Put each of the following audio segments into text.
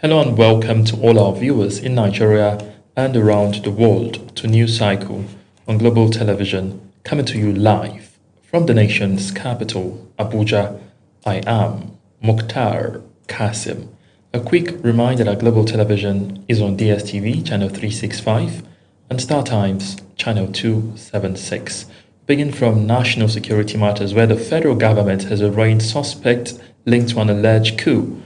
Hello and welcome to all our viewers in Nigeria and around the world to News Cycle on Global Television, coming to you live from the nation's capital, Abuja. I am Mukhtar Kasim. A quick reminder that Global Television is on DSTV channel 365 and StarTimes channel 276. Begin from national security matters, where the federal government has arraigned suspects linked to an alleged coup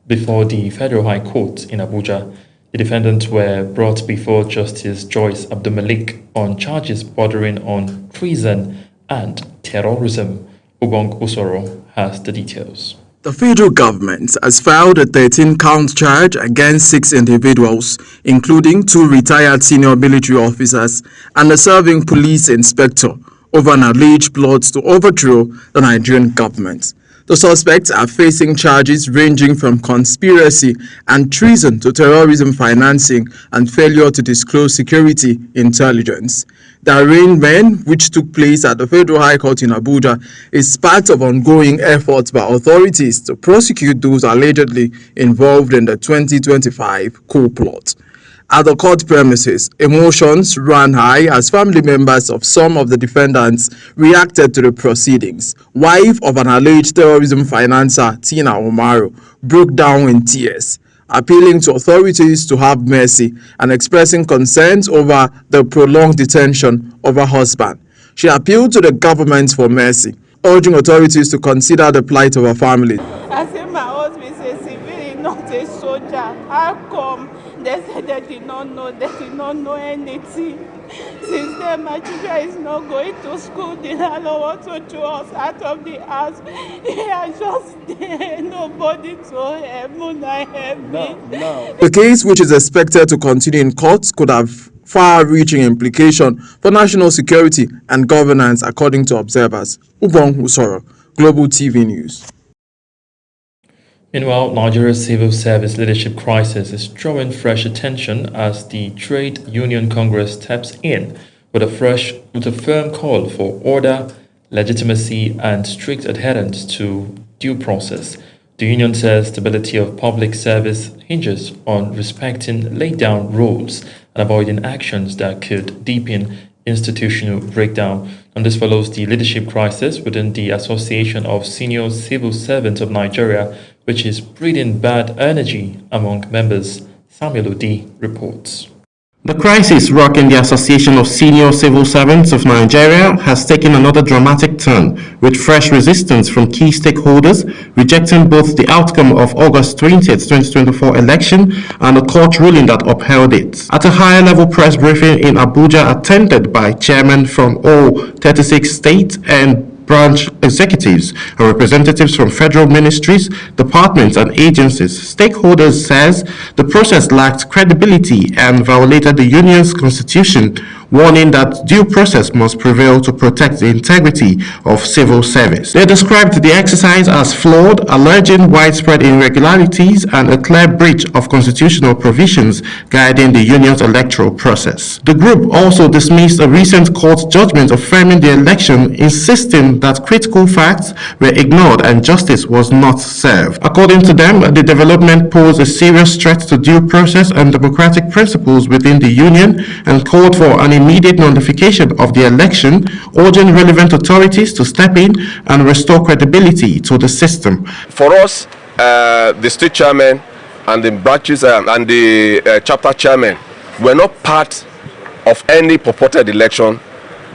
before the Federal High Court in Abuja. The defendants were brought before Justice Joyce Abdulmalik on charges bordering on treason and terrorism. Ubong Usoro has the details. The federal government has filed a 13-count charge against 6 individuals, including 2 retired senior military officers and a serving police inspector, over an alleged plot to overthrow the Nigerian government. The suspects are facing charges ranging from conspiracy and treason to terrorism financing and failure to disclose security intelligence. The arraignment, which took place at the Federal High Court in Abuja, is part of ongoing efforts by authorities to prosecute those allegedly involved in the 2025 coup plot. At the court premises, emotions ran high as family members of some of the defendants reacted to the proceedings. Wife of an alleged terrorism financer, Tina Umaru, broke down in tears, appealing to authorities to have mercy and expressing concerns over the prolonged detention of her husband. She appealed to the government for mercy, urging authorities to consider the plight of her family. I said my husband is a civilian, not a soldier. How come? They said they did not know anything. Since then, my children is not going to school. They don't want to throw us out of the house. They are just there. Nobody to help me. The case, which is expected to continue in court, could have far-reaching implications for national security and governance, according to observers. Ubong Usoro, Global TV News. Meanwhile, Nigeria's civil service leadership crisis is drawing fresh attention as the Trade Union Congress steps in with a firm call for order, legitimacy, and strict adherence to due process. The union says stability of public service hinges on respecting laid-down rules and avoiding actions that could deepen institutional breakdown. And this follows the leadership crisis within the Association of Senior Civil Servants of Nigeria, which is breeding bad energy among members. Samuel Odi reports. The crisis rocking the Association of Senior Civil Servants of Nigeria has taken another dramatic turn, with fresh resistance from key stakeholders rejecting both the outcome of August 20th, 2024 election and the court ruling that upheld it. At a higher-level press briefing in Abuja attended by chairmen from all 36 states and branch executives and representatives from federal ministries, departments and agencies, stakeholders says the process lacked credibility and violated the union's constitution, warning that due process must prevail to protect the integrity of civil service. They described the exercise as flawed, alleging widespread irregularities and a clear breach of constitutional provisions guiding the union's electoral process. The group also dismissed a recent court judgment affirming the election, insisting that critical facts were ignored and justice was not served. According to them, the development posed a serious threat to due process and democratic principles within the union and called for an immediate notification of the election, urging relevant authorities to step in and restore credibility to the system. For us, the state chairman and the branches and the chapter chairman were not part of any purported election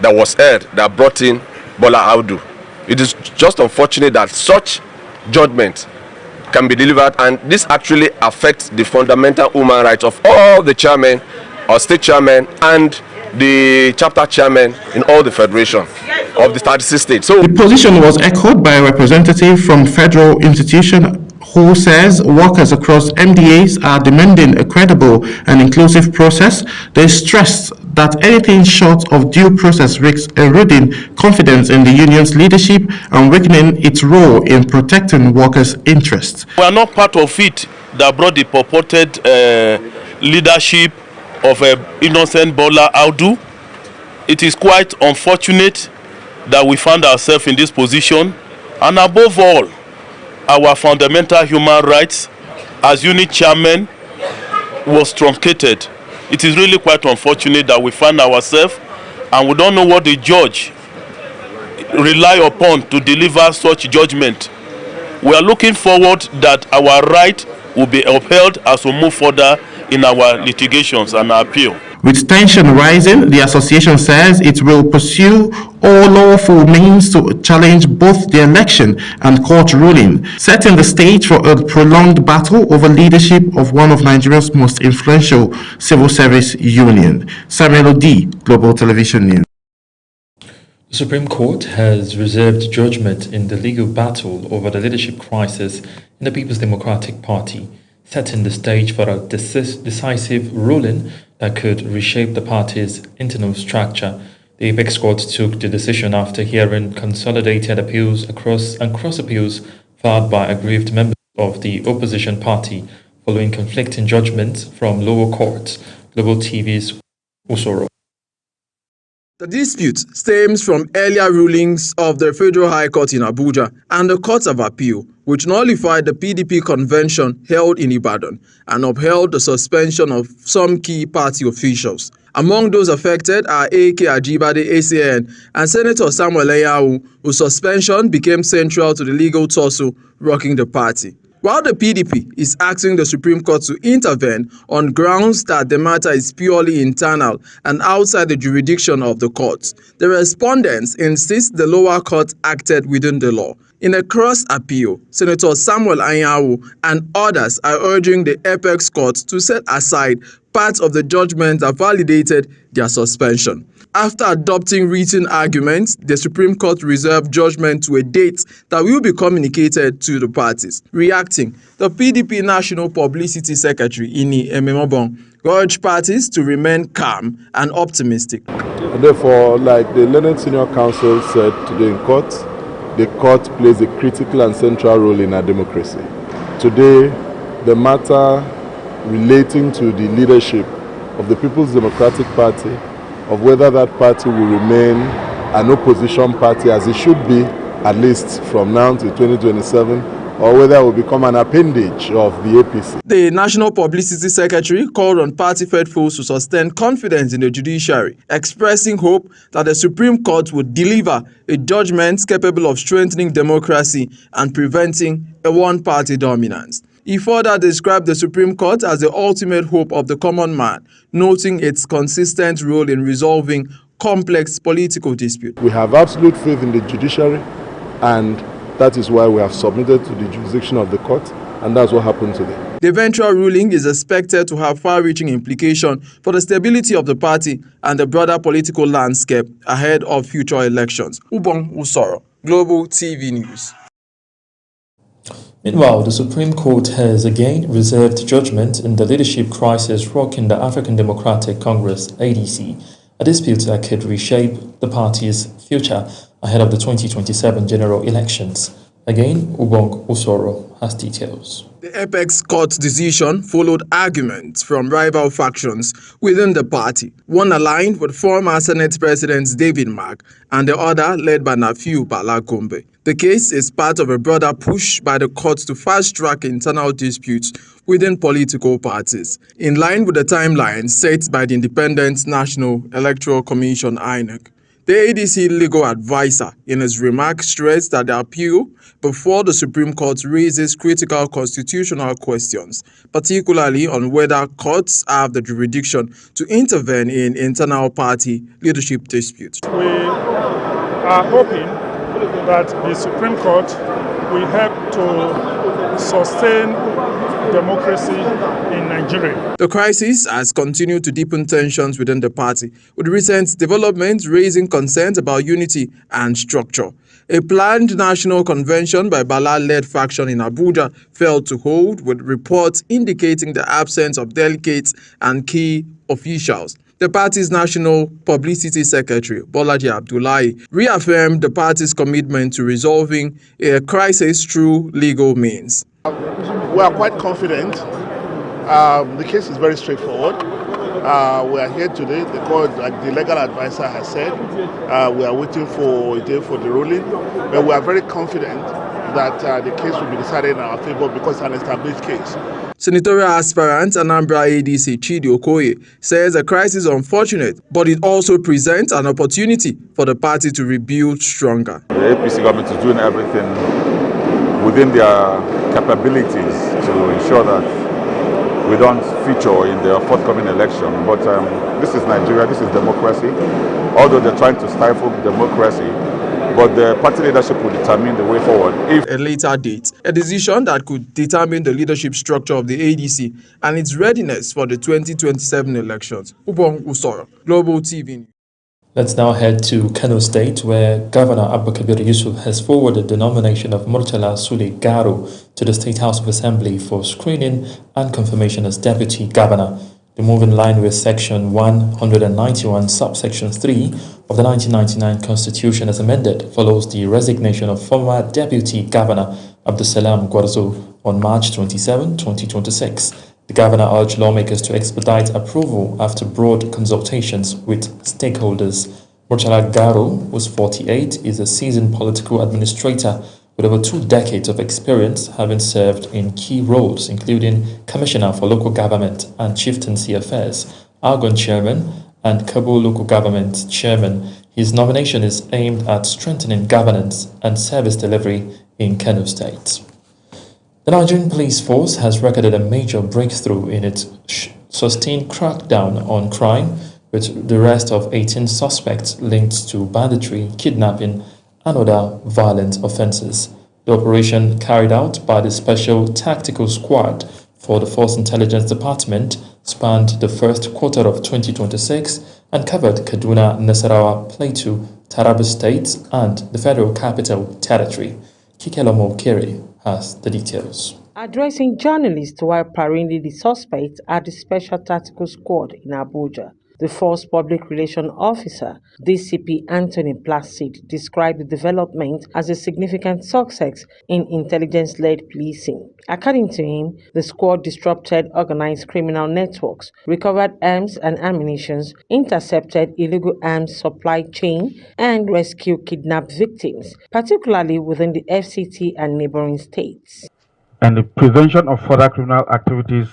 that was held that brought in Bola Audu. It is just unfortunate that such judgment can be delivered, and this actually affects the fundamental human rights of all the chairmen or state chairmen and the chapter chairman in all the federation of the 36 states. So the position was echoed by a representative from federal institution who says workers across MDAs are demanding a credible and inclusive process. They stressed that anything short of due process risks eroding confidence in the union's leadership and weakening its role in protecting workers' interests. We are not part of it that brought the purported leadership of innocent Bola Audu. It is quite unfortunate that we found ourselves in this position, and above all, our fundamental human rights as unit chairman was truncated. It is really quite unfortunate that we find ourselves and we don't know what the judge rely upon to deliver such judgment. We are looking forward that our right will be upheld as we move further in our litigations and our appeal. With tension rising, the association says it will pursue all lawful means to challenge both the election and court ruling, setting the stage for a prolonged battle over leadership of one of Nigeria's most influential civil service union. Samuel Odi, Global Television News. The Supreme Court has reserved judgment in the legal battle over the leadership crisis in the People's Democratic Party, setting the stage for a decisive ruling that could reshape the party's internal structure. The Apex Court took the decision after hearing consolidated appeals and cross appeals filed by aggrieved members of the opposition party following conflicting judgments from lower courts. Global TV's Usoro. The dispute stems from earlier rulings of the Federal High Court in Abuja and the Court of Appeal, which nullified the PDP convention held in Ibadan and upheld the suspension of some key party officials. Among those affected are A.K. Ajibade ACN and Senator Samuel Anyanwu, whose suspension became central to the legal tussle rocking the party. While the PDP is asking the Supreme Court to intervene on grounds that the matter is purely internal and outside the jurisdiction of the courts, the respondents insist the lower court acted within the law. In a cross appeal, Senator Samuel Anyanwu and others are urging the Apex Court to set aside parts of the judgment that validated their suspension. After adopting written arguments, the Supreme Court reserved judgment to a date that will be communicated to the parties. Reacting, the PDP National Publicity Secretary, Ini Ememobong, urged parties to remain calm and optimistic. And therefore, like the Learned Senior Counsel said today in court, the court plays a critical and central role in our democracy. Today, the matter relating to the leadership of the People's Democratic Party, of whether that party will remain an opposition party as it should be, at least from now to 2027, or whether it will become an appendage of the APC. The National Publicity Secretary called on party faithfuls to sustain confidence in the judiciary, expressing hope that the Supreme Court would deliver a judgment capable of strengthening democracy and preventing a one-party dominance. He further described the Supreme Court as the ultimate hope of the common man, noting its consistent role in resolving complex political disputes. We have absolute faith in the judiciary, and that is why we have submitted to the jurisdiction of the court, and that's what happened today. The eventual ruling is expected to have far-reaching implications for the stability of the party and the broader political landscape ahead of future elections. Ubong Usoro, Global TV News. Meanwhile, the Supreme Court has again reserved judgment in the leadership crisis rocking the African Democratic Congress, ADC, a dispute that could reshape the party's future ahead of the 2027 general elections. Again, Ubong Usoro has details. The Apex Court's decision followed arguments from rival factions within the party, one aligned with former Senate President David Mark and the other led by Nafiu Bala Gombe. The case is part of a broader push by the court to fast-track internal disputes within political parties, in line with the timeline set by the Independent National Electoral Commission (INEC). The ADC legal advisor, in his remarks, stressed that the appeal before the Supreme Court raises critical constitutional questions, particularly on whether courts have the jurisdiction to intervene in internal party leadership disputes. We are hoping that the Supreme Court will help to sustain democracy in Nigeria. The crisis has continued to deepen tensions within the party, with recent developments raising concerns about unity and structure. A planned national convention by Bala-led faction in Abuja failed to hold, with reports indicating the absence of delegates and key officials. The party's National Publicity Secretary, Bolaji Abdullahi, reaffirmed the party's commitment to resolving a crisis through legal means. We are quite confident. The case is very straightforward. We are here today. The court, like the legal advisor has said, we are waiting for a day for the ruling. But we are very confident that the case will be decided in our favor because it's an established case. Senatorial aspirant Anambra ADC Chidi Okoye says the crisis is unfortunate, but it also presents an opportunity for the party to rebuild stronger. The APC government is doing everything within their capabilities to ensure that we don't feature in the forthcoming election. But this is Nigeria, this is democracy. Although they're trying to stifle democracy, but the party leadership will determine the way forward. If a later date, a decision that could determine the leadership structure of the ADC and its readiness for the 2027 elections. Ubong Usoro, Global TV. Let's now head to Kano State, where Governor Abba Kabir Yusuf has forwarded the nomination of Murtala Sule Garu to the State House of Assembly for screening and confirmation as Deputy Governor. The move in line with Section 191, Subsection 3 of the 1999 Constitution as amended follows the resignation of former Deputy Governor Abdusalam Gwarzo on March 27, 2026. The governor urged lawmakers to expedite approval after broad consultations with stakeholders. Murtala Garu, who's 48, is a seasoned political administrator with over 2 decades of experience, having served in key roles including Commissioner for Local Government and Chieftaincy Affairs, Argon Chairman, and Kabul Local Government Chairman. His nomination is aimed at strengthening governance and service delivery in Kano State. The Nigerian police force has recorded a major breakthrough in its sustained crackdown on crime, with the arrest of 18 suspects linked to banditry, kidnapping, and other violent offences. The operation, carried out by the Special Tactical Squad for the Force Intelligence Department, spanned the first quarter of 2026 and covered Kaduna, Nasarawa, Plateau, Taraba States, and the Federal Capital Territory. Kikelomo Kere has the details. Addressing journalists while parading the suspects at the Special Tactical Squad in Abuja, the Force Public Relations Officer, DCP Anthony Placid, described the development as a significant success in intelligence-led policing. According to him, the squad disrupted organized criminal networks, recovered arms and ammunition, intercepted illegal arms supply chain, and rescued kidnapped victims, particularly within the FCT and neighboring states. And the prevention of further criminal activities,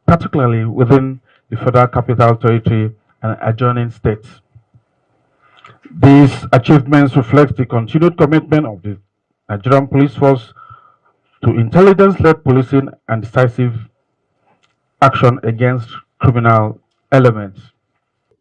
particularly within the Federal Capital Territory and adjoining states. These achievements reflect the continued commitment of the Nigerian Police Force to intelligence-led policing and decisive action against criminal elements.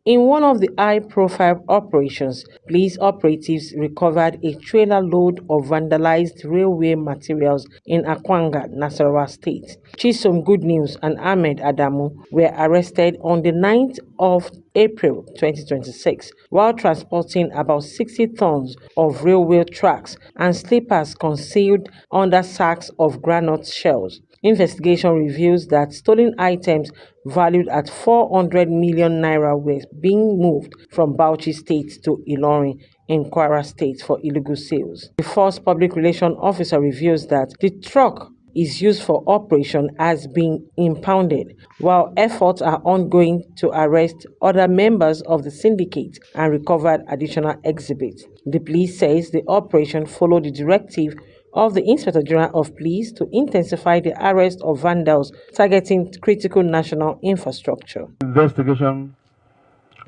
In one of the high-profile operations, police operatives recovered a trailer load of vandalized railway materials in Akwanga, Nasarawa State. Chisom Good News and Ahmed Adamu were arrested on the 9th of April 2026 while transporting about 60 tons of railway tracks and sleepers concealed under sacks of granite shells. Investigation reveals that stolen items valued at 400 million naira were being moved from Bauchi State to Ilorin in Kwara State for illegal sales. The Force Public Relations Officer reveals that the truck is used for operation has been impounded, while efforts are ongoing to arrest other members of the syndicate and recover additional exhibits. The police says the operation followed the directive of the Inspector General of Police to intensify the arrest of vandals targeting critical national infrastructure. Investigation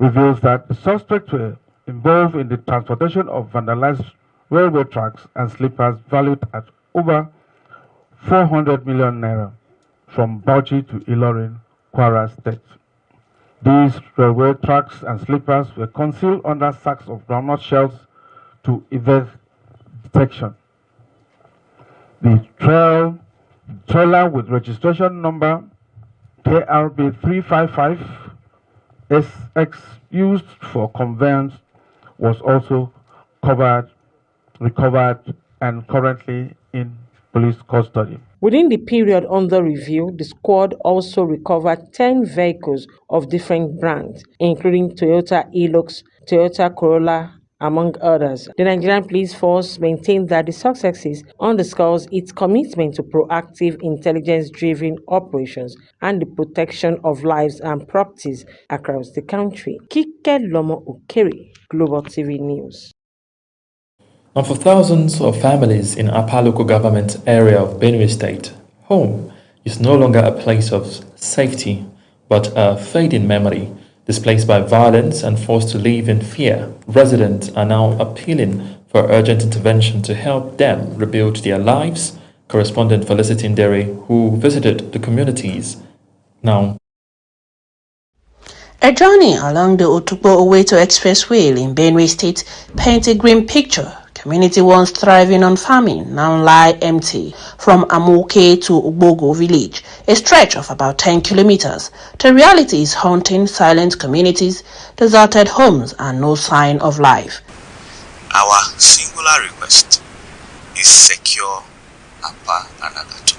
reveals that the suspects were involved in the transportation of vandalized railway tracks and sleepers valued at over 400 million naira from Bauchi to Ilorin, Kwara State. These railway tracks and sleepers were concealed under sacks of groundnut shells to evade detection. The trailer with registration number KRB 355SX used for conveyance was also recovered and currently in police custody. Within the period under review, the squad also recovered 10 vehicles of different brands, including Toyota Hilux, Toyota Corolla, among others. The Nigerian Police Force maintained that the successes underscores its commitment to proactive intelligence-driven operations and the protection of lives and properties across the country. Kikelomo Okere, Global TV News. And for thousands of families in Apa local government area of Benue State, home is no longer a place of safety, but a fading memory. Displaced by violence and forced to live in fear, residents are now appealing for urgent intervention to help them rebuild their lives. Correspondent Felicity Ndere, who visited the communities, now. A journey along the Otukpo-Oweto Expressway in Benue State paints a grim picture. Community once thriving on farming now lie empty. From Amoke to Ogbogo village, a stretch of about 10 kilometers, the reality is haunting silent communities, deserted homes, and no sign of life. Our singular request is secure Apa and Agato.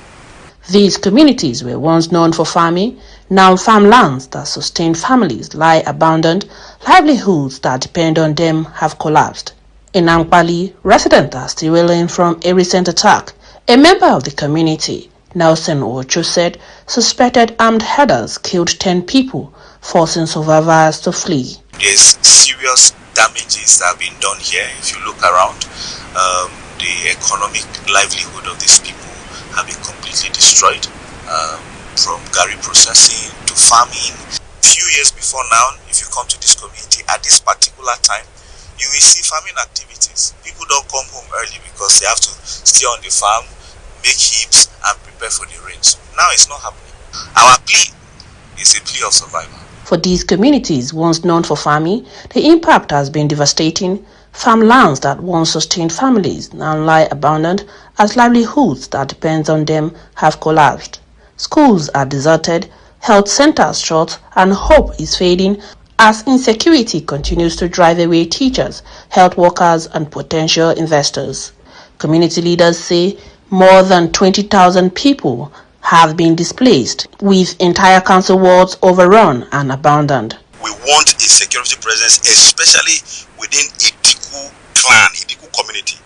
These communities were once known for farming. Now farmlands that sustain families lie abandoned. Livelihoods that depend on them have collapsed. In Ampali, residents are still reeling from a recent attack. A member of the community, Nelson Ocho, said suspected armed herders killed 10 people, forcing survivors to flee. There's serious damages that have been done here. If you look around, the economic livelihood of these people have been completely destroyed, from garri processing to farming. Few years before now, if you come to this community at this particular time, you will see farming activities. People don't come home early because they have to stay on the farm, make heaps, and prepare for the rains. Now it's not happening. Our plea is a plea of survival. For these communities once known for farming, the impact has been devastating. Farmlands that once sustained families now lie abandoned as livelihoods that depend on them have collapsed. Schools are deserted, health centers shut, and hope is fading as insecurity continues to drive away teachers, health workers, and potential investors. Community leaders say more than 20,000 people have been displaced, with entire council wards overrun and abandoned. We want a security presence, especially within Idiku clan, Idiku community.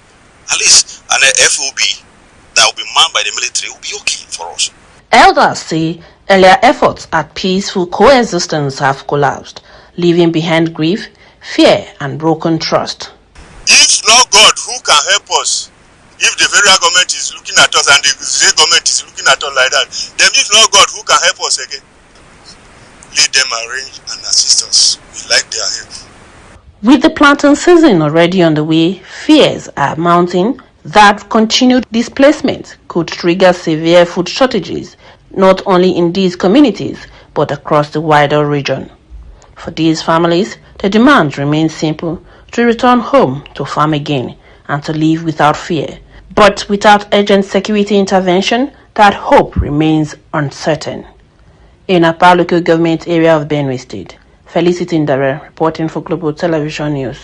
At least an FOB that will be manned by the military will be okay for us. Elders say earlier efforts at peaceful coexistence have collapsed, leaving behind grief, fear, and broken trust. If not God, who can help us? If the federal government is looking at us and the state government is looking at us like that, then if not God, who can help us again? Let them arrange and assist us. We like their help. With the planting season already on the way, fears are mounting that continued displacement could trigger severe food shortages, not only in these communities, but across the wider region. For these families, the demand remains simple: to return home, to farm again, and to live without fear. But without urgent security intervention, that hope remains uncertain. In Apa local government area of Benue State, Felicity Ndere reporting for Global Television News.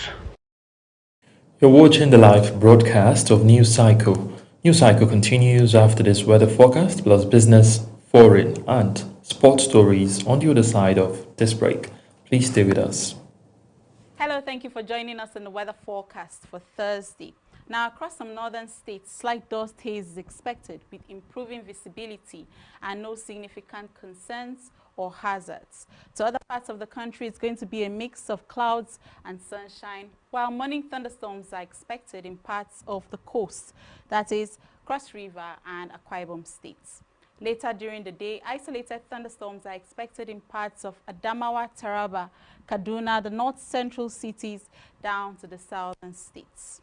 You're watching the live broadcast of News Cycle. News Cycle continues after this weather forecast plus business, foreign, and sports stories on the other side of this break. Please stay with us. Hello, thank you for joining us in the weather forecast for Thursday. Now, across some northern states, slight dust haze is expected with improving visibility and no significant concerns or hazards. To other parts of the country, it's going to be a mix of clouds and sunshine, while morning thunderstorms are expected in parts of the coast, that is, Cross River and Akwa Ibom states. Later during the day, isolated thunderstorms are expected in parts of Adamawa, Taraba, Kaduna, the north-central cities, down to the southern states.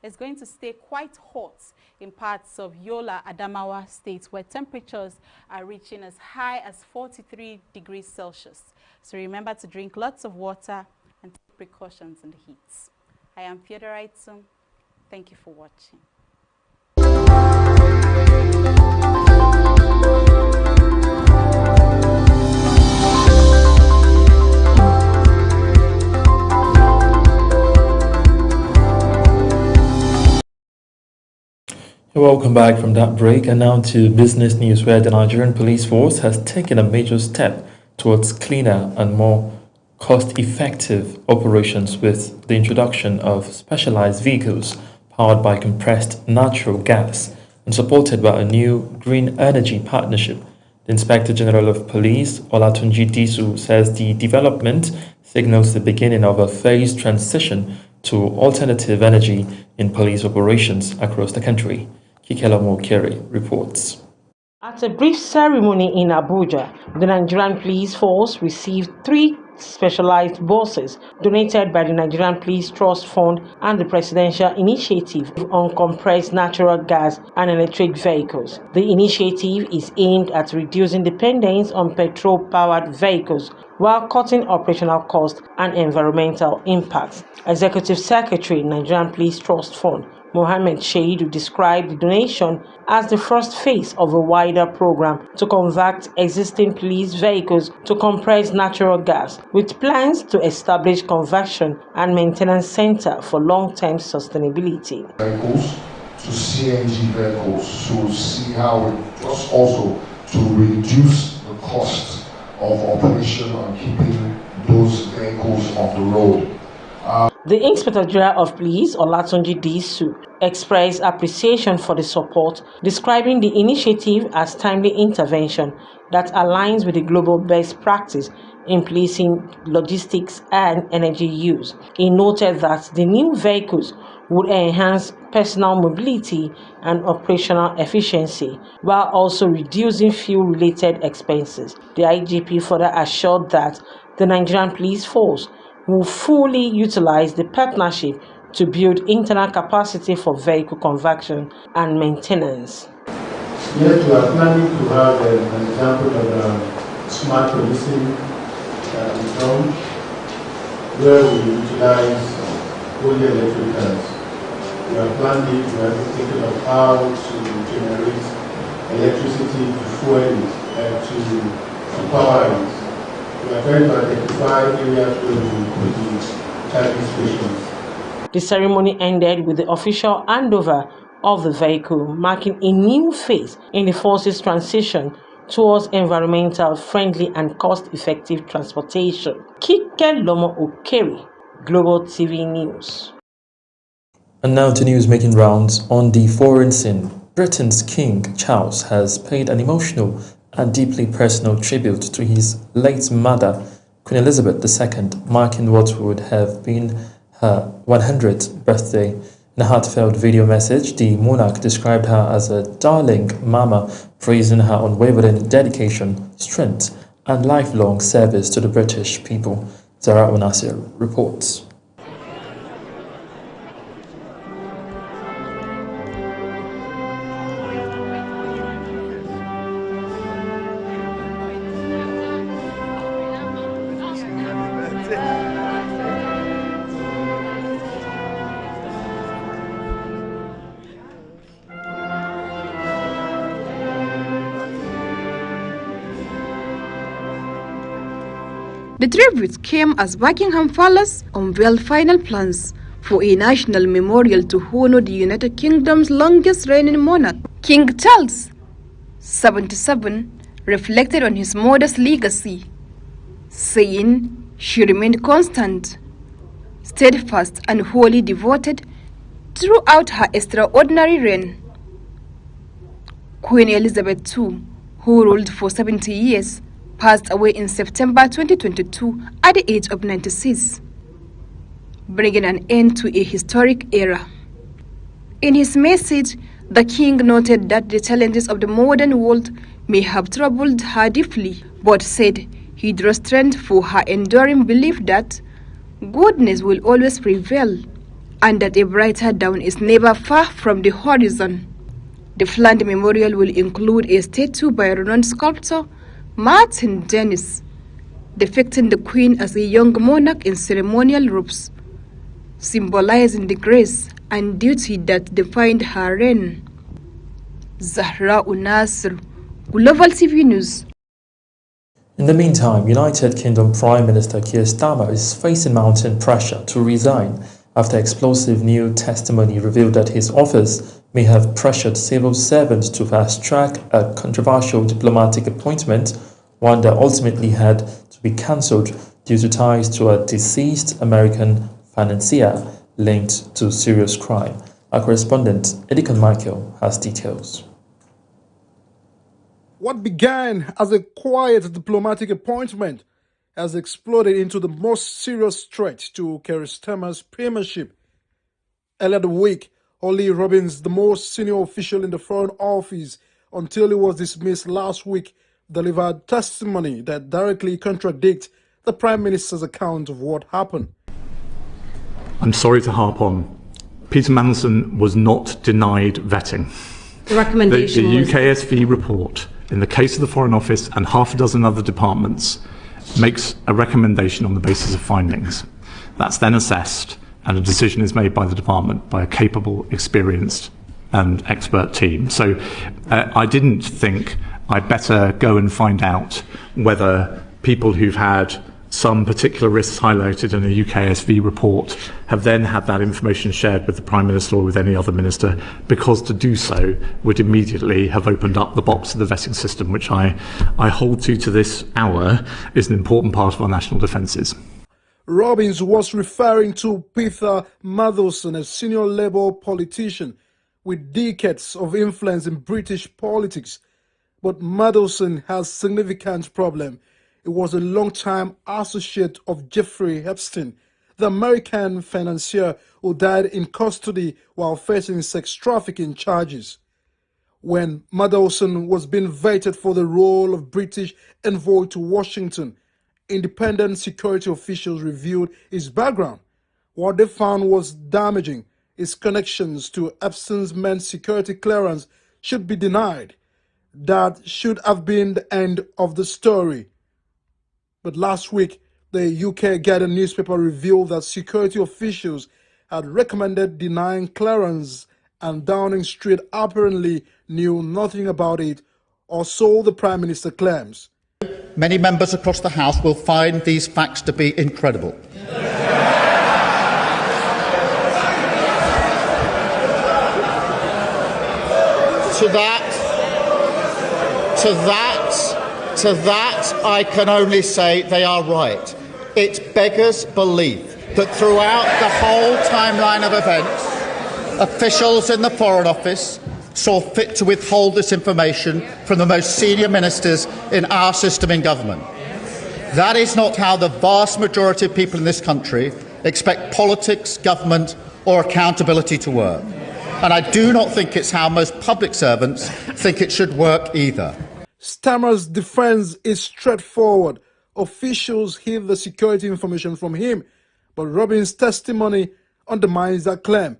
It's going to stay quite hot in parts of Yola, Adamawa states, where temperatures are reaching as high as 43 degrees Celsius. So remember to drink lots of water and take precautions in the heat. I am Theodora Itzum. Thank you for watching. Welcome back from that break, and now to business news, where the Nigerian police force has taken a major step towards cleaner and more cost-effective operations with the introduction of specialized vehicles powered by compressed natural gas and supported by a new green energy partnership. The Inspector General of Police, Olatunji Disu, says the development signals the beginning of a phased transition to alternative energy in police operations across the country. Kikelomo Kere reports. At a brief ceremony in Abuja, the Nigerian Police Force received 3 specialized buses donated by the Nigerian Police Trust Fund and the Presidential Initiative on Compressed Natural Gas and Electric Vehicles. The initiative is aimed at reducing dependence on petrol-powered vehicles while cutting operational costs and environmental impacts. Executive Secretary, Nigerian Police Trust Fund, Mohammed Shaidu, described the donation as the first phase of a wider program to convert existing police vehicles to compressed natural gas, with plans to establish conversion and maintenance center for long-term sustainability. Vehicles to CNG vehicles to see how it just also to reduce the cost of operation and keeping those vehicles on the road. The Inspector General of Police, Olatunji Disu, expressed appreciation for the support, describing the initiative as timely intervention that aligns with the global best practice in policing, logistics and energy use. He noted that the new vehicles would enhance personal mobility and operational efficiency while also reducing fuel-related expenses. The IGP further assured that the Nigerian Police Force will fully utilize the partnership to build internal capacity for vehicle conversion and maintenance. Yes, we are planning to have an example of smart policing zone where we utilize fully electric cars. We are planning to think of how to generate electricity to fuel it and to power it. We are trying to identify areas where we put the charging stations. The ceremony ended with the official handover of the vehicle, marking a new phase in the force's transition towards environmental friendly and cost-effective transportation. Kikelomo Okere, Global TV News. And now to news making rounds on the foreign scene. Britain's King Charles has paid an emotional and deeply personal tribute to his late mother, Queen Elizabeth II, marking what would have been her 100th birthday. In a heartfelt video message, the monarch described her as a darling mama, praising her unwavering dedication, strength, and lifelong service to the British people. Zara Onasir reports. The tribute came as Buckingham Palace unveiled final plans for a national memorial to honor the United Kingdom's longest reigning monarch. King Charles, 77, reflected on his mother's legacy, saying she remained constant, steadfast and wholly devoted throughout her extraordinary reign. Queen Elizabeth II, who ruled for 70 years, passed away in September 2022 at the age of 96, bringing an end to a historic era. In his message, the king noted that the challenges of the modern world may have troubled her deeply, but said he drew strength for her enduring belief that goodness will always prevail and that a brighter dawn is never far from the horizon. The planned memorial will include a statue by renowned sculptor Martin Dennis, depicting the Queen as a young monarch in ceremonial robes, symbolizing the grace and duty that defined her reign. Zahra Unasr, Global TV News. In the meantime, United Kingdom Prime Minister Keir Starmer is facing mounting pressure to resign after explosive new testimony revealed that his office may have pressured civil servants to fast-track a controversial diplomatic appointment, one that ultimately had to be cancelled due to ties to a deceased American financier linked to serious crime. Our correspondent, Edikon Michael, has details. What began as a quiet diplomatic appointment has exploded into the most serious threat to Keir Starmer's premiership. Earlier the week, Holly Robbins, the most senior official in the Foreign Office until he was dismissed last week, delivered testimony that directly contradicts the Prime Minister's account of what happened. I'm sorry to harp on. Peter Mandelson was not denied vetting. The recommendation the UKSV report, in the case of the Foreign Office and half a dozen other departments, makes a recommendation on the basis of findings. That's then assessed, and a decision is made by the department by a capable, experienced and expert team. So I didn't think I'd better go and find out whether people who've had some particular risks highlighted in a UKSV report have then had that information shared with the Prime Minister or with any other minister, because to do so would immediately have opened up the box of the vetting system, which I hold to this hour is an important part of our national defences. Robbins was referring to Peter Mandelson, a senior Labour politician with decades of influence in British politics. But Mandelson has a significant problem. He was a long-time associate of Jeffrey Epstein, the American financier who died in custody while facing sex trafficking charges. When Mandelson was being vetted for the role of British envoy to Washington, independent security officials reviewed his background. What they found was damaging. His connections to Epstein's men's security clearance should be denied. That should have been the end of the story. But last week, the UK Guardian newspaper revealed that security officials had recommended denying clearance, and Downing Street apparently knew nothing about it, or so the Prime Minister claims. Many members across the House will find these facts to be incredible. To that, I can only say they are right. It beggars belief that throughout the whole timeline of events, officials in the Foreign Office saw fit to withhold this information from the most senior ministers in our system in government. That is not how the vast majority of people in this country expect politics, government or accountability to work. And I do not think it's how most public servants think it should work either. Starmer's defense is straightforward. Officials hid the security information from him, but Robbins' testimony undermines that claim.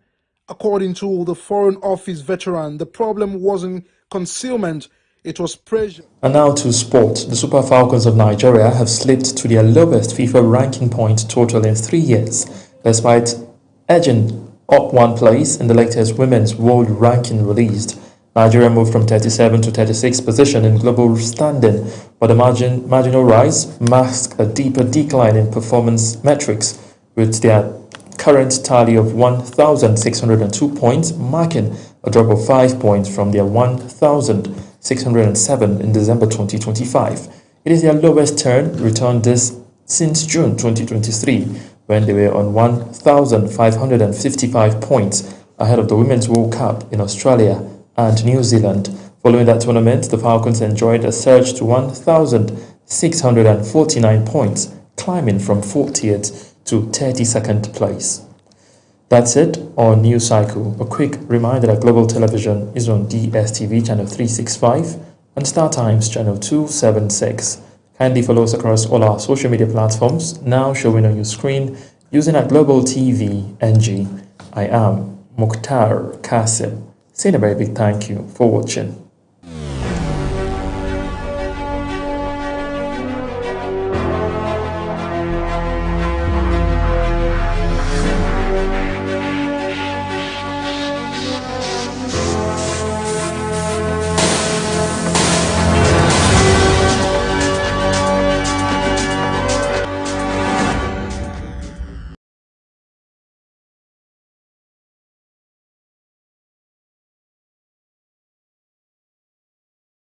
According to the Foreign Office veteran, the problem wasn't concealment, it was pressure. And now to sport. The Super Falcons of Nigeria have slipped to their lowest FIFA ranking point total in 3 years, despite edging up one place in the latest women's world ranking released. Nigeria moved from 37 to 36th position in global standing, but the marginal rise masked a deeper decline in performance metrics, with their current tally of 1,602 points, marking a drop of 5 points from their 1,607 in December 2025. It is their lowest return this since June 2023, when they were on 1,555 points, ahead of the Women's World Cup in Australia and New Zealand. Following that tournament, the Falcons enjoyed a surge to 1,649 points, climbing from 40th to 32nd place. That's it on News Cycle. A quick reminder that Global Television is on DSTV channel 365 and Star Times channel 276. Kindly follow us across all our social media platforms, now showing on your screen, using at Global TV NG. I am Mukhtar Kasim. Saying a very big thank you for watching.